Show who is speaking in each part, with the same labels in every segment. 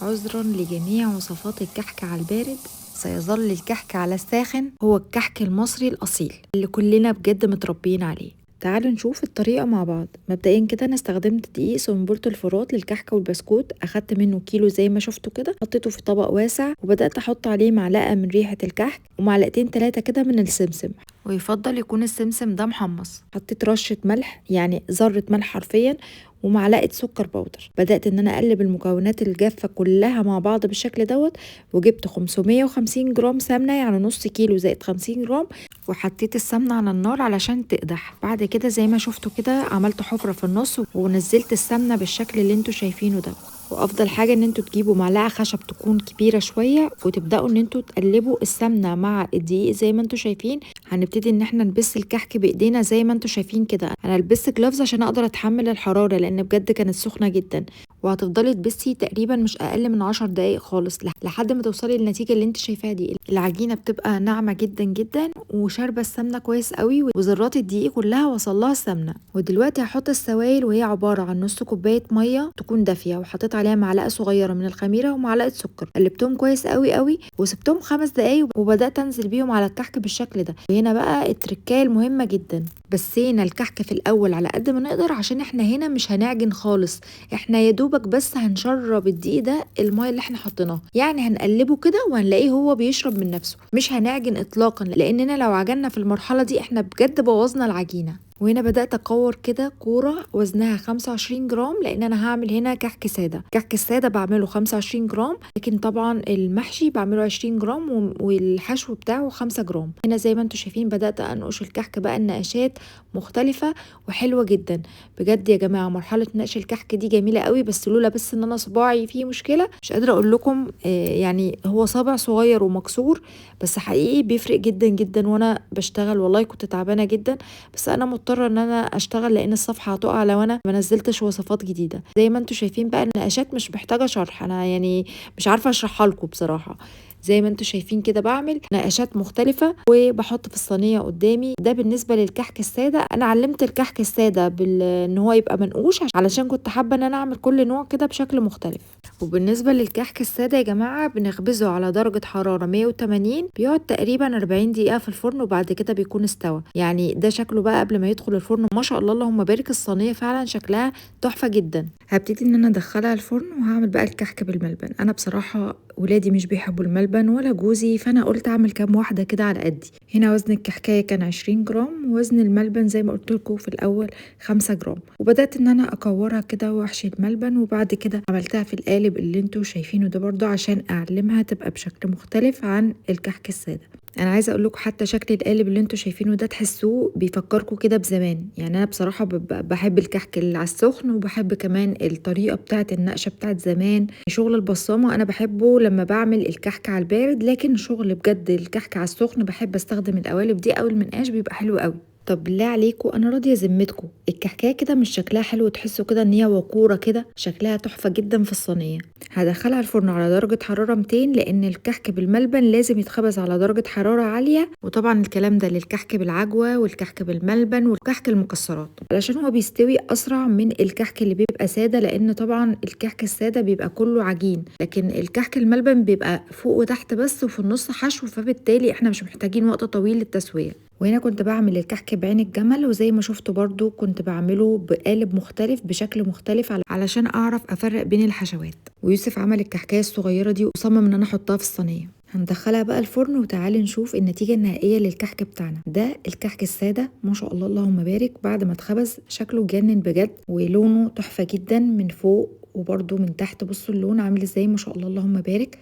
Speaker 1: عذرا لجميع وصفات الكحك على البارد، سيظل الكحك على الساخن هو الكحك المصري الأصيل اللي كلنا بجد متربيين عليه. تعالوا نشوف الطريقة مع بعض. مبدئيا كده انا استخدمت دقيق سنبلة الفرات للكحك والبسكوت، اخدت منه كيلو زي ما شفتوا كده، حطيته في طبق واسع وبدأت احط عليه معلقة من ريحة الكحك ومعلقتين 3 كده من السمسم، ويفضل يكون السمسم ده محمص. حطيت رشة ملح، يعني ذرة ملح حرفيا، ومعلقة سكر بودر. بدأت ان انا اقلب المكونات الجافة كلها مع بعض بالشكل دوت، وجبت 550 جرام سمنة، يعني نص كيلو زائد 50 جرام، وحطيت السمنة على النار علشان تقدح. بعد كده زي ما شفتوا كده عملت حفرة في النص ونزلت السمنة بالشكل اللي انتوا شايفينه ده. وافضل حاجة ان انتوا تجيبوا معلقة خشب تكون كبيرة شوية، وتبدأوا ان انتوا تقلبوا السمنة مع الدقيق زي ما انتوا شايفين. هنبتدي ان احنا نبس الكحك بايدينا زي ما انتوا شايفين كده. انا لبست جلافز عشان اقدر اتحمل الحرارة لان بجد كانت سخنة جدا. وهتفضلي تبسي تقريبا مش اقل من 10 دقايق خالص لحد ما توصلي للنتيجه اللي انت شايفاها دي. العجينه بتبقى ناعمه جدا جدا وشاربه السمنه كويس قوي، وذرات الدقيق كلها وصلها السمنه. ودلوقتي هحط السوائل، وهي عباره عن نص كوبايه ميه تكون دافيه، وحطيت عليها معلقه صغيره من الخميره ومعلقه سكر. قلبتهم كويس قوي قوي وسبتهم 5 دقايق، وبدات انزل بيهم على الكحك بالشكل ده. وهنا بقى التركايه المهمه جدا، بسينا الكحك في الاول على قد ما نقدر عشان احنا هنا مش هنعجن خالص، احنا يا دوبك بس هنشرب الدقيق ده الميه اللي احنا حطيناها، يعني هنقلبه كده وهنلاقيه هو بيشرب من نفسه، مش هنعجن اطلاقا، لاننا لو عجنا في المرحله دي احنا بجد بوظنا العجينه. وهنا بدأت أكور كده كورة وزنها 25 جرام، لأن أنا هعمل هنا كحك سادة. كحك السادة بعمله 25 جرام، لكن طبعا المحشي بعمله 20 جرام والحشو بتاعه 5 جرام. هنا زي ما انتوا شايفين بدأت أنقش الكحك بقى النقشات مختلفة وحلوة جدا. بجد يا جماعة مرحلة نقش الكحك دي جميلة قوي، بس لولا بس ان انا صباعي فيه مشكلة مش قادرة اقول لكم. يعني هو صابع صغير ومكسور، بس حقيقي بيفرق جدا جدا. وانا بشتغل والله كنت تعبانة جدا، بس انا مضطرة ان انا اشتغل لان الصفحة هتقع لو انا ما نزلتش وصفات جديدة. زي ما انتوا شايفين بقى النقشات مش محتاجة شرح، انا يعني مش عارفة اشرحها لكم بصراحة. زي ما انتوا شايفين كده بعمل نقشات مختلفة وبحط في الصينية قدامي. ده بالنسبة للكحك السادة. انا علمت الكحك السادة ان هو يبقى منقوش علشان كنت حابة ان انا اعمل كل نوع كده بشكل مختلف. وبالنسبة للكحك السادة يا جماعة بنخبزه على درجة حرارة 180، بيقعد تقريبا 40 دقيقة في الفرن وبعد كده بيكون استوى. يعني ده شكله بقى قبل ما يدخل الفرن. ما شاء الله اللهم بارك، الصينية فعلا شكلها تحفة جدا. هبتدي ان انا ادخلها الفرن وهعمل بقى الكحك بالملبن. انا بصراحة ولادي مش بيحبوا الملبن ولا جوزي، فانا قلت اعمل كام واحدة كده على قدي. هنا وزن الكحكاية كان 20 جرام، ووزن الملبن زي ما قلت لكم في الاول 5 جرام. وبدأت ان انا اكورها كده واحشي الملبن، وبعد كده عملتها في القالب اللي انتوا شايفينه ده برضو عشان اعلمها تبقى بشكل مختلف عن الكحك السادة. انا عايزه اقول لكم حتى شكل القالب اللي انتوا شايفينه ده تحسوه بيفكركم كده بزمان. يعني انا بصراحه بحب الكحك اللي على السخن، وبحب كمان الطريقه بتاعه النقشه بتاعه زمان. شغل البصامه انا بحبه لما بعمل الكحك على البارد، لكن شغل بجد الكحك على السخن بحب استخدم القوالب دي او المنقاش، بيبقى حلو قوي. طب بالله عليكم انا راضيه ذمتكم، الكحكايه كده مش شكلها حلو؟ تحسوا كده ان هي وقوره كده، شكلها تحفه جدا في الصينيه. هدخلها الفرن على درجه حراره 200، لان الكحك بالملبن لازم يتخبز على درجه حراره عاليه. وطبعا الكلام ده للكحك بالعجوه والكحك بالملبن والكحك المكسرات، علشان هو بيستوي اسرع من الكحك اللي بيبقى ساده، لان طبعا الكحك الساده بيبقى كله عجين، لكن الكحك الملبن بيبقى فوق وتحت بس وفي النص حشو، فبالتالي احنا مش محتاجين وقت طويل للتسويه. وهنا كنت بعمل الكحك بعين الجمل، وزي ما شفتوا برضو كنت بعمله بقالب مختلف بشكل مختلف علشان اعرف افرق بين الحشوات. ويوسف عمل الكحكايه الصغيره دي وصمم ان انا احطها في الصينيه. هندخلها بقى الفرن وتعالي نشوف النتيجه النهائيه للكحك بتاعنا ده. الكحك الساده ما شاء الله اللهم بارك بعد ما اتخبز شكله جنن بجد، ولونه تحفه جدا من فوق وبرضو من تحت. بصوا اللون عامل ازاي، ما شاء الله اللهم بارك.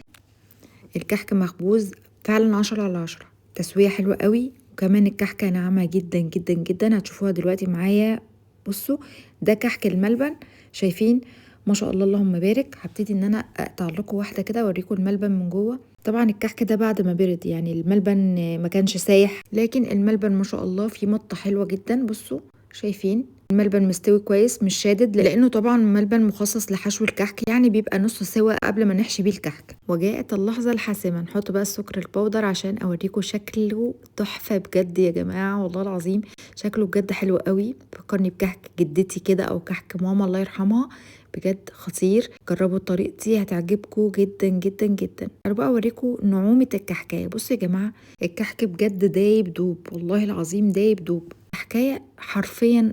Speaker 1: الكحك مخبوز فعلا 10/10، تسويه حلوه قوي، وكمان الكحكه ناعمه جدا جدا جدا. هتشوفوها دلوقتي معايا. بصوا ده كحك الملبن، شايفين ما شاء الله اللهم بارك. هبتدي ان انا اقطع لكم واحده كده اوريكم الملبن من جوه. طبعا الكحك ده بعد ما برد، يعني الملبن ما كانش سايح، لكن الملبن ما شاء الله فيه مطه حلوه جدا. بصوا شايفين الملبن مستوي كويس مش شادد، لانه طبعا ملبن مخصص لحشو الكحك، يعني بيبقى نص سوا قبل ما نحشي بيه الكحك. وجاءت اللحظه الحاسمه، نحط بقى السكر البودر عشان اوريكم شكله تحفه بجد يا جماعه، والله العظيم شكله بجد حلو قوي. فكرني بكحك جدتي كده او كحك ماما الله يرحمها. بجد خطير. جربوا طريقتي هتعجبكم جدا جدا جدا. انا بقى اوريكم نعومة الكحكاية. بصوا يا جماعة، الكحك بجد دايب دوب، والله العظيم دايب دوب. حكاية حرفيا.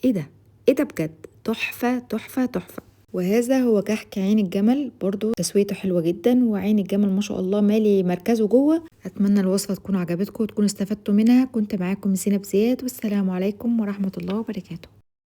Speaker 1: ايه ده، ايه ده بجد، تحفة تحفة تحفة. وهذا هو كحك عين الجمل، برضو تسويته حلوة جدا، وعين الجمل ما شاء الله مالي مركزه جوه. اتمنى الوصفة تكون عجبتكم وتكونوا استفدتوا منها. كنت معاكم زينب زياد، والسلام عليكم ورحمة الله وبركاته.